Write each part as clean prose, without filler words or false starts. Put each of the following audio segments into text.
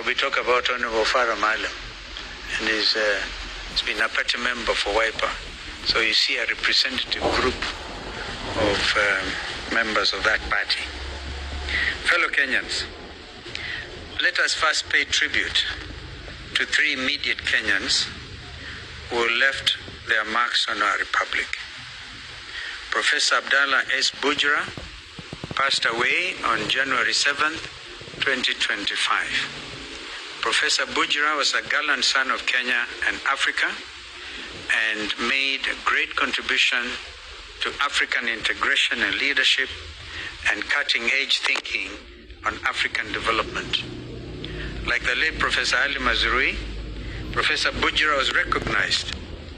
We talk about Honorable Farah Malam, and he's been a party member for Wiper. So you see a representative group of members of that party. Fellow Kenyans, let us first pay tribute to three immediate Kenyans who left their marks on our republic. Professor Abdallah S. Bujra passed away on January 7th, 2025. Professor Bujra was a gallant son of Kenya and Africa and made a great contribution to African integration and leadership and cutting-edge thinking on African development. Like the late Professor Ali Mazrui, Professor Bujra was recognized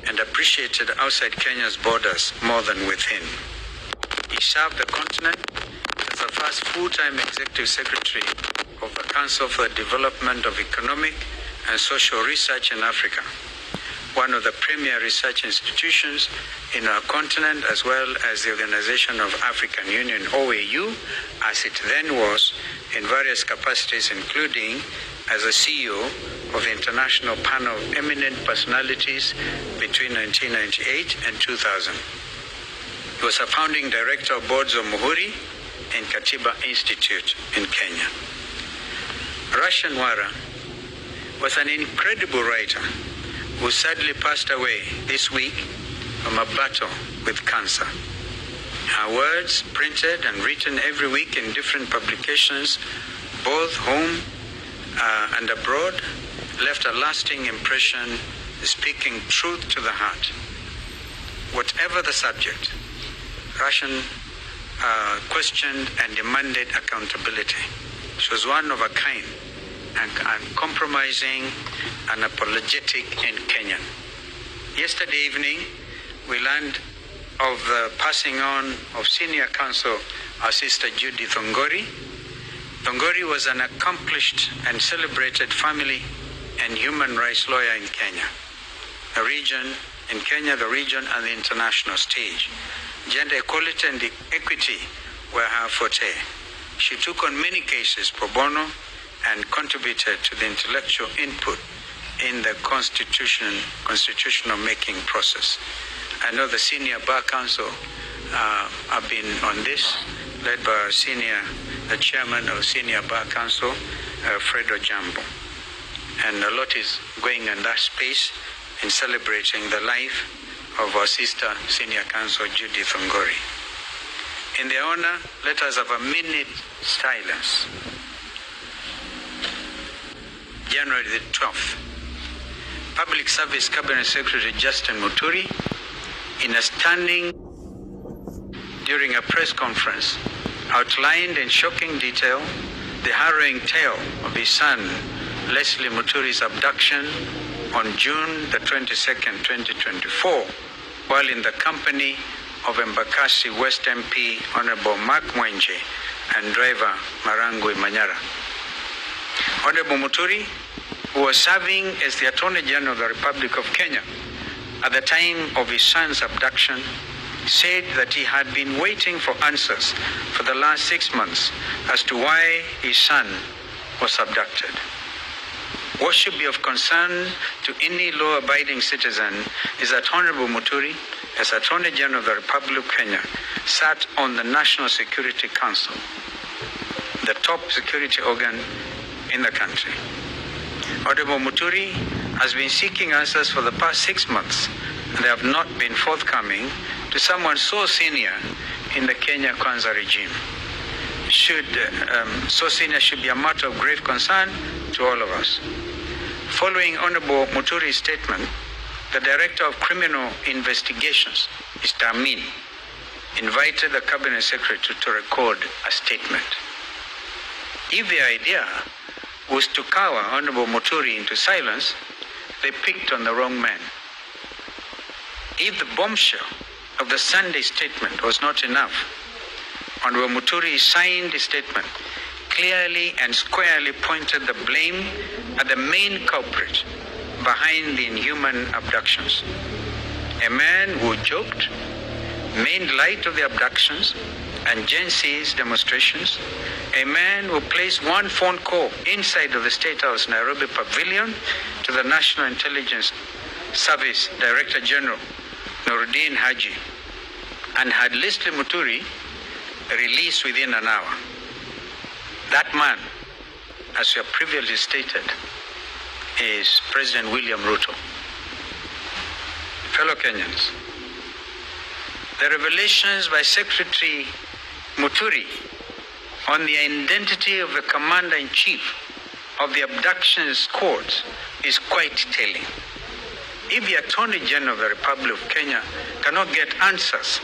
and appreciated outside Kenya's borders more than within. He served the continent as the first full-time executive secretary of the Council for the Development of Economic and Social Research in Africa, one of the premier research institutions in our continent, as well as the Organization of African Union, OAU, as it then was, in various capacities, including as a CEO of the International Panel of Eminent Personalities between 1998 and 2000. He was a founding director of boards of Muhuri and Katiba Institute in Kenya. Russian Wara was an incredible writer who sadly passed away this week from a battle with cancer. Her words, printed and written every week in different publications, both home and abroad, left a lasting impression, speaking truth to the heart. Whatever the subject, Russian questioned and demanded accountability. She was one of a kind, and uncompromising and apologetic in Kenyan. Yesterday evening, we learned of the passing on of senior counsel, our sister Judy Thongori. Thongori was an accomplished and celebrated family and human rights lawyer in Kenya, the region, and the international stage. Gender equality and equity were her forte. She took on many cases pro bono and contributed to the intellectual input in the constitutional making process. I know the senior bar council have been on this, led by the chairman of senior bar council, Fred Ojambo. And a lot is going in that space in celebrating the life of our sister, senior counsel Judy Thongori. In their honor, let us have a minute silence. January the 12th, Public Service Cabinet Secretary Justin Muturi, in a standing during a press conference, outlined in shocking detail the harrowing tale of his son, Leslie Muturi's abduction on June the 22nd, 2024, while in the company of Embakasi West MP Honorable Mark Mwenje and driver Marangui Manyara. Honorable Muturi, who was serving as the Attorney General of the Republic of Kenya at the time of his son's abduction, said that he had been waiting for answers for the last 6 months as to why his son was abducted. What should be of concern to any law-abiding citizen is that Honorable Muturi, as Attorney General of the Republic of Kenya, sat on the National Security Council, the top security organ in the country. Honorable Muturi has been seeking answers for the past 6 months, and they have not been forthcoming to someone so senior in the Kenya Kwanza regime. So senior should be a matter of grave concern to all of us. Following Honorable Muturi's statement, the Director of Criminal Investigations, Mr. Amin, invited the Cabinet Secretary to record a statement. If the idea was to cower Honorable Muturi into silence, they picked on the wrong man. If the bombshell of the Sunday statement was not enough, Honorable Muturi signed the statement, clearly and squarely pointed the blame at the main culprit behind the inhuman abductions. A man who joked, made light of the abductions, and Gen Z's demonstrations, a man who placed one phone call inside of the State House Nairobi Pavilion to the National Intelligence Service Director General, Nuruddin Haji, and had Leslie Muturi released within an hour. That man, as we have previously stated, is President William Ruto. Fellow Kenyans, the revelations by Secretary Muturi on the identity of the Commander-in-Chief of the abduction squad is quite telling. If the Attorney General of the Republic of Kenya cannot get answers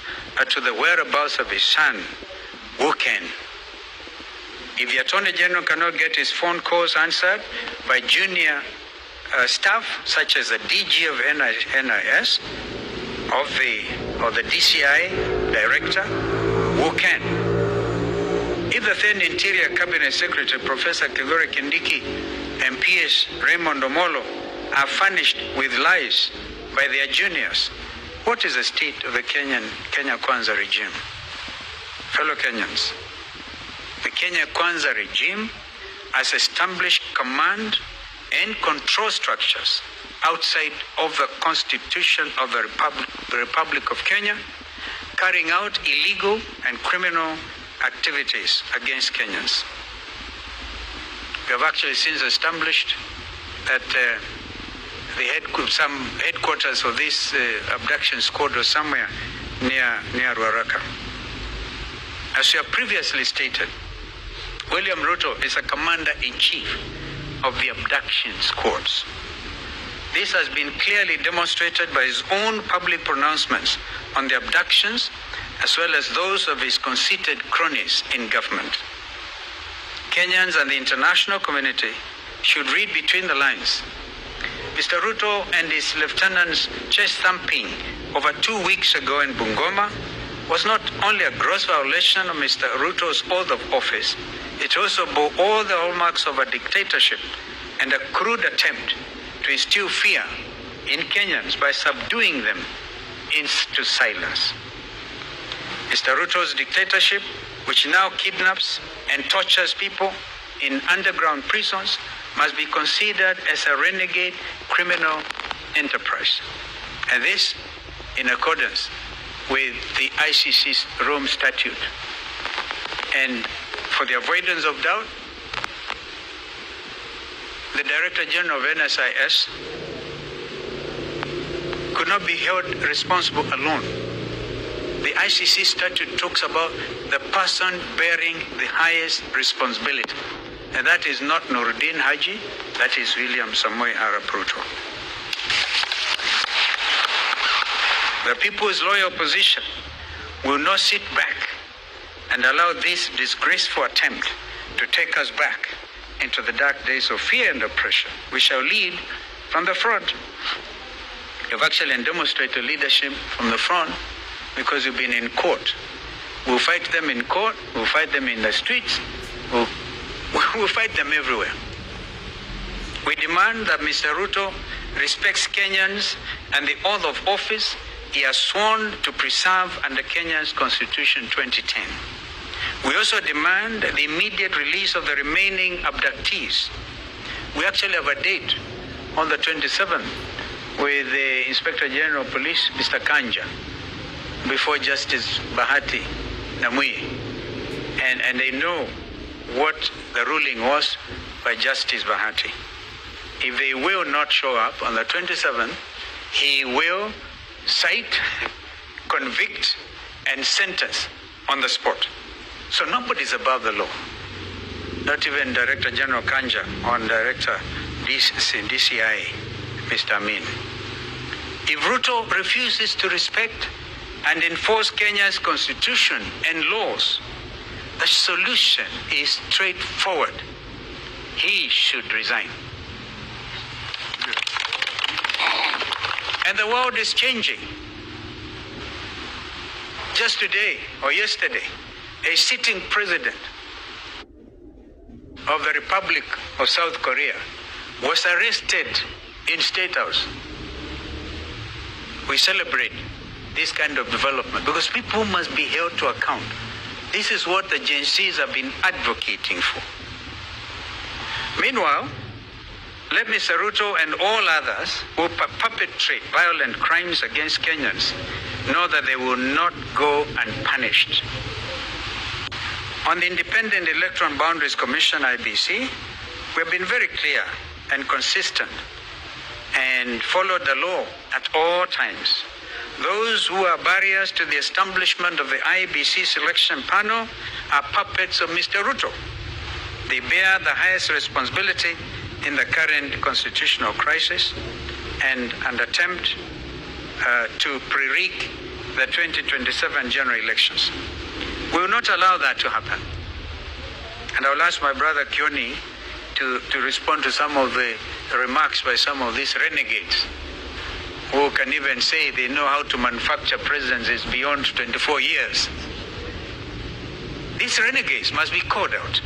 to the whereabouts of his son, who can? If the Attorney General cannot get his phone calls answered by junior staff, such as the DG of NIS, of the DCI Director, who can? If the then Interior Cabinet Secretary, Professor Kithure Kindiki, and PS Raymond Omolo are furnished with lies by their juniors, what is the state of the Kenya Kwanza regime? Fellow Kenyans, the Kenya Kwanza regime has established command and control structures outside of the Constitution of the Republic of Kenya, carrying out illegal and criminal activities against Kenyans. We have actually since established that some headquarters of this abduction squad was somewhere near Ruaraka. As we have previously stated, William Ruto is a commander-in-chief of the abduction squads. This has been clearly demonstrated by his own public pronouncements on the abductions, as well as those of his conceited cronies in government. Kenyans and the international community should read between the lines. Mr. Ruto and his lieutenants' chest thumping over 2 weeks ago in Bungoma was not only a gross violation of Mr. Ruto's oath of office, it also bore all the hallmarks of a dictatorship and a crude attempt to instill fear in Kenyans by subduing them into silence. Mr. Ruto's dictatorship, which now kidnaps and tortures people in underground prisons, must be considered as a renegade criminal enterprise. And this in accordance with the ICC's Rome Statute. And for the avoidance of doubt, the Director General of NSIS could not be held responsible alone. The ICC statute talks about the person bearing the highest responsibility. And that is not Nuruddin Haji, that is William Samoei Arap Ruto. The People's Loyal Opposition will not sit back and allow this disgraceful attempt to take us back into the dark days of fear and oppression. We shall lead from the front. You've actually demonstrated leadership from the front because you've been in court. We'll fight them in court, we'll fight them in the streets, we'll fight them everywhere. We demand that Mr. Ruto respects Kenyans and the oath of office he has sworn to preserve under Kenya's Constitution 2010. We also demand the immediate release of the remaining abductees. We actually have a date on the 27th with the Inspector General of Police, Mr. Kanja, before Justice Bahati Namui. And they know what the ruling was by Justice Bahati. If they will not show up on the 27th, he will cite, convict, and sentence on the spot. So nobody's above the law. Not even Director General Kanja or Director DCI, Mr. Amin. If Ruto refuses to respect and enforce Kenya's constitution and laws, the solution is straightforward. He should resign. And the world is changing. Just today or yesterday, a sitting president of the Republic of South Korea was arrested in State House. We celebrate this kind of development because people must be held to account. This is what the Gen Zs have been advocating for. Meanwhile, let Mr. Ruto and all others who perpetrate violent crimes against Kenyans know that they will not go unpunished. On the Independent Electoral Boundaries Commission, IBC, we have been very clear and consistent and followed the law at all times. Those who are barriers to the establishment of the IBC selection panel are puppets of Mr. Ruto. They bear the highest responsibility in the current constitutional crisis and an attempt to pre-rig the 2027 general elections. We will not allow that to happen. And I will ask my brother Kioni to respond to some of the remarks by some of these renegades who can even say they know how to manufacture presidencies beyond 24 years. These renegades must be called out.